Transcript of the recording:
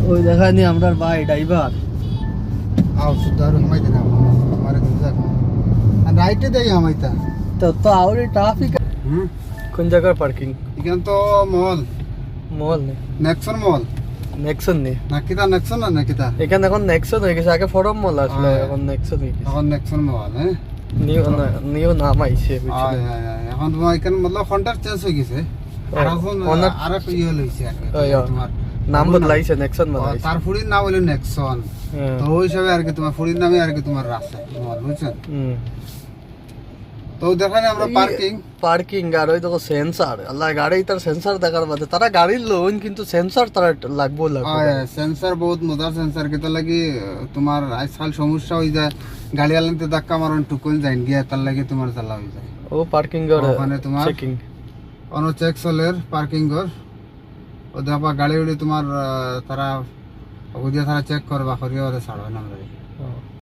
ওই দেখানি আমরা ভাই ড্রাইভার আও সুদার হামাইতে না আমারে দুজাক আর রাইটে দেই হামাইতা তো তো আউরে ট্রাফিক কোন জায়গার পার্কিং এখান তো মল মল নেই নেক্সন মল নেক্সন নেই নাকিতা নেক্সন না নাকিতা এখানে এখন নেক্সন হয়ে গেছে আগে ফরম মল আসলে এখন নেক্সন হয়ে গেছে এখন নেক্সন মল হ্যাঁ নিউ নাম আইছে আয় আয় আয় এখন তোমার এখানে মতলব ফন্টার চেঞ্জ হয়ে গেছে আর এখন আরেক ইয়ে লইছে আর কি তোমার নাম বদলাইছে নেক্সন বদলাইছে তার ফুড়ির নাম হলো নেক্সন তো ওই হিসাবে আর কি তোমার ফুড়ির নামে আর কি তোমার রাস্তা মল বুঝছেন তো দেখানে আমরা পার্কিং আর ওই দেখো সেন্সর আল্লাহ গাড়ি তার সেন্সর দেখার বাদে তারা গাড়ির লোন কিন্তু সেন্সর তারা লাগবো সেন্সর বহুত মজার সেন্সর কেতা লাগি তোমার আজকাল সমস্যা হয়ে যায় গাড়ি আলানতে ধাক্কা মারন টুকুন যাইন গিয়া তার লাগি তোমার জ্বালা হয়ে যায় ও পার্কিং এর ওখানে তোমার চেকিং অন চেক চলের পার্কিং ঘর ও দেখবা গাড়ি উড়ি তোমার তারা ওদিয়া তারা চেক করবা করিয়া ওদের ছাড়বে না